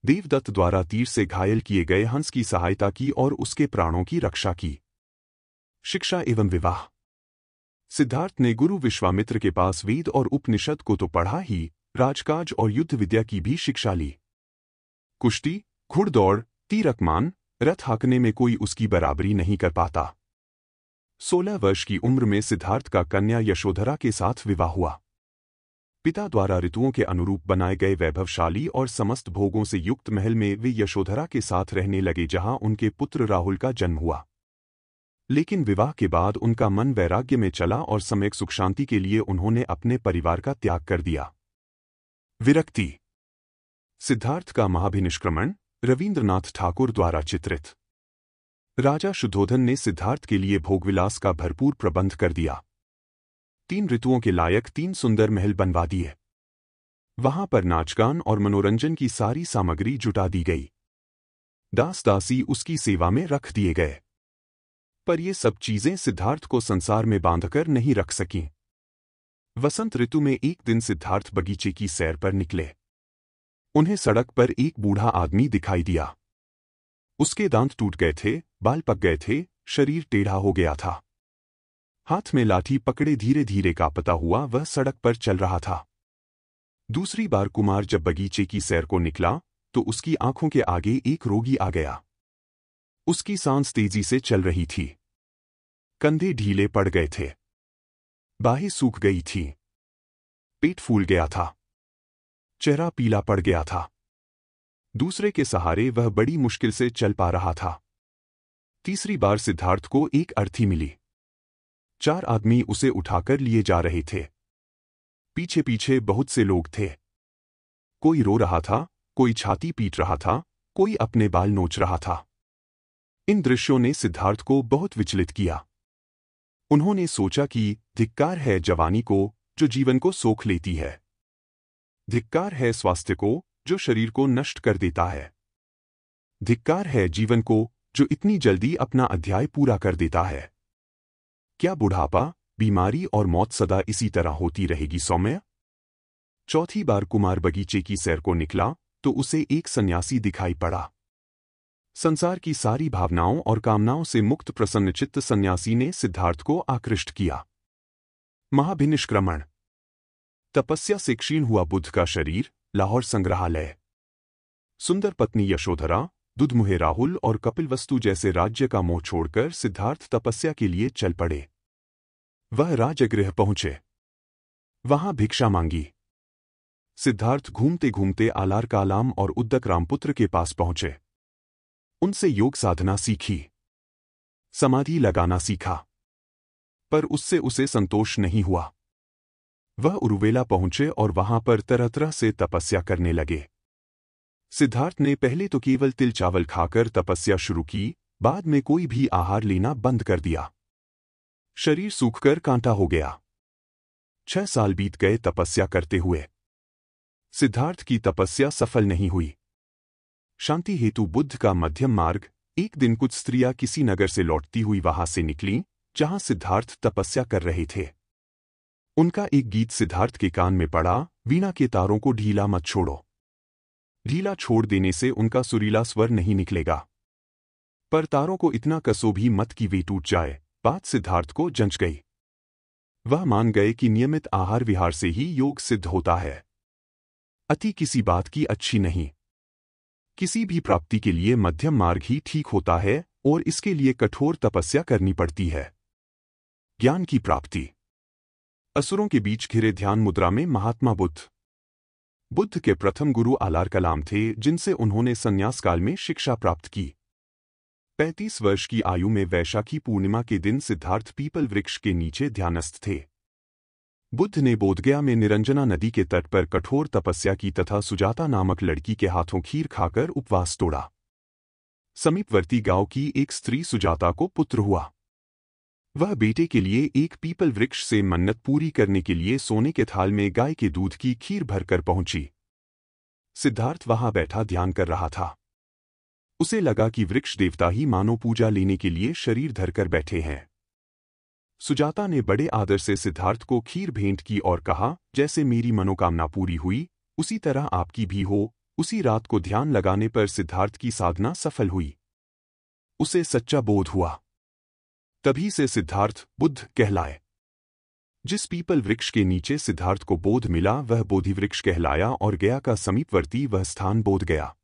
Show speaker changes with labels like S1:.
S1: देवदत्त द्वारा तीर से घायल किए गए हंस की सहायता की और उसके प्राणों की रक्षा की। शिक्षा एवं विवाह। सिद्धार्थ ने गुरु विश्वामित्र के पास वेद और उपनिषद को तो पढ़ा ही, राजकाज और युद्ध विद्या की भी शिक्षा ली। कुश्ती, घुड़दौड़, तीरकमान, रथ हाँकने में कोई उसकी बराबरी नहीं कर पाता। 16 वर्ष की उम्र में सिद्धार्थ का कन्या यशोधरा के साथ विवाह हुआ। पिता द्वारा ऋतुओं के अनुरूप बनाए गए वैभवशाली और समस्त भोगों से युक्त महल में वे यशोधरा के साथ रहने लगे, जहां उनके पुत्र राहुल का जन्म हुआ। लेकिन विवाह के बाद उनका मन वैराग्य में चला और सम्यक सुख शांति के लिए उन्होंने अपने परिवार का त्याग कर दिया। विरक्ति। सिद्धार्थ का महाभिनिष्क्रमण रवींद्रनाथ ठाकुर द्वारा चित्रित। राजा शुद्धोधन ने सिद्धार्थ के लिए भोगविलास का भरपूर प्रबंध कर दिया। 3 ऋतुओं के लायक 3 सुंदर महल बनवा दिए। वहां पर नाचगान और मनोरंजन की सारी सामग्री जुटा दी गई। दास दासी उसकी सेवा में रख दिए गए। पर ये सब चीजें सिद्धार्थ को संसार में बांधकर नहीं रख सकीं। वसंत ऋतु में एक दिन सिद्धार्थ बगीचे की सैर पर निकले। उन्हें सड़क पर एक बूढ़ा आदमी दिखाई दिया। उसके दांत टूट गए थे, बाल पक गए थे, शरीर टेढ़ा हो गया था। हाथ में लाठी पकड़े धीरे धीरे कांपता हुआ वह सड़क पर चल रहा था। दूसरी बार कुमार जब बगीचे की सैर को निकला तो उसकी आंखों के आगे एक रोगी आ गया। उसकी सांस तेजी से चल रही थी। कंधे ढीले पड़ गए थे। बाहें सूख गई थी। पेट फूल गया था। चेहरा पीला पड़ गया था। दूसरे के सहारे वह बड़ी मुश्किल से चल पा रहा था। तीसरी बार सिद्धार्थ को एक अर्थी मिली। 4 आदमी उसे उठाकर लिए जा रहे थे। पीछे पीछे बहुत से लोग थे। कोई रो रहा था, कोई छाती पीट रहा था, कोई अपने बाल नोच रहा था। इन दृश्यों ने सिद्धार्थ को बहुत विचलित किया। उन्होंने सोचा कि धिक्कार है जवानी को जो जीवन को सोख लेती है। धिक्कार है स्वास्थ्य को जो शरीर को नष्ट कर देता है। धिक्कार है जीवन को जो इतनी जल्दी अपना अध्याय पूरा कर देता है। क्या बुढ़ापा, बीमारी और मौत सदा इसी तरह होती रहेगी सौम्य? चौथी बार कुमार बगीचे की सैर को निकला तो उसे एक सन्यासी दिखाई पड़ा। संसार की सारी भावनाओं और कामनाओं से मुक्त प्रसन्नचित्त सन्यासी ने सिद्धार्थ को आकृष्ट किया। महाभिनिष्क्रमण। तपस्या से क्षीण हुआ बुद्ध का शरीर, लाहौर संग्रहालय। सुंदर पत्नी यशोधरा, दुधमुहे राहुल और कपिलवस्तु जैसे राज्य का मोह छोड़कर सिद्धार्थ तपस्या के लिए चल पड़े। वह राजगृह पहुंचे। वहां भिक्षा मांगी। सिद्धार्थ घूमते घूमते आलार कालाम और उद्दक रामपुत्र के पास पहुंचे। उनसे योग साधना सीखी। समाधि लगाना सीखा। पर उससे उसे संतोष नहीं हुआ। वह उरुवेला पहुंचे और वहां पर तरह तरह से तपस्या करने लगे। सिद्धार्थ ने पहले तो केवल तिल चावल खाकर तपस्या शुरू की, बाद में कोई भी आहार लेना बंद कर दिया। शरीर सूखकर कांटा हो गया। 6 साल बीत गए तपस्या करते हुए। सिद्धार्थ की तपस्या सफल नहीं हुई। शांति हेतु बुद्ध का मध्यम मार्ग। एक दिन कुछ स्त्रियां किसी नगर से लौटती हुई वहां से निकलीं, जहां सिद्धार्थ तपस्या कर रहे थे। उनका एक गीत सिद्धार्थ के कान में पड़ा, वीणा के तारों को ढीला मत छोड़ो। ढीला छोड़ देने से उनका सुरीला स्वर नहीं निकलेगा। पर तारों को इतना कसो भी मत कि वे टूट जाए। बात सिद्धार्थ को जंच गई। वह मान गए कि नियमित आहार विहार से ही योग सिद्ध होता है। अति किसी बात की अच्छी नहीं। किसी भी प्राप्ति के लिए मध्यम मार्ग ही ठीक होता है और इसके लिए कठोर तपस्या करनी पड़ती है। ज्ञान की प्राप्ति। असुरों के बीच घिरे ध्यान मुद्रा में महात्मा बुद्ध के प्रथम गुरु आलार कलाम थे, जिनसे उन्होंने संन्यास काल में शिक्षा प्राप्त की। 35 वर्ष की आयु में वैशाखी पूर्णिमा के दिन सिद्धार्थ पीपल वृक्ष के नीचे ध्यानस्थ थे। बुद्ध ने बोधगया में निरंजना नदी के तट पर कठोर तपस्या की तथा सुजाता नामक लड़की के हाथों खीर खाकर उपवास तोड़ा। समीपवर्ती गांव की एक स्त्री सुजाता को पुत्र हुआ। वह बेटे के लिए एक पीपल वृक्ष से मन्नत पूरी करने के लिए सोने के थाल में गाय के दूध की खीर भरकर पहुंची। सिद्धार्थ वहां बैठा ध्यान कर रहा था। उसे लगा कि वृक्ष देवता ही मानो पूजा लेने के लिए शरीर धरकर बैठे हैं। सुजाता ने बड़े आदर से सिद्धार्थ को खीर भेंट की और कहा, जैसे मेरी मनोकामना पूरी हुई उसी तरह आपकी भी हो, उसी रात को ध्यान लगाने पर सिद्धार्थ की साधना सफल हुई। उसे सच्चा बोध हुआ। तभी से सिद्धार्थ बुद्ध कहलाए। जिस पीपल वृक्ष के नीचे सिद्धार्थ को बोध मिला वह बोधि वृक्ष कहलाया और गया का समीपवर्ती वह स्थान बोध गया।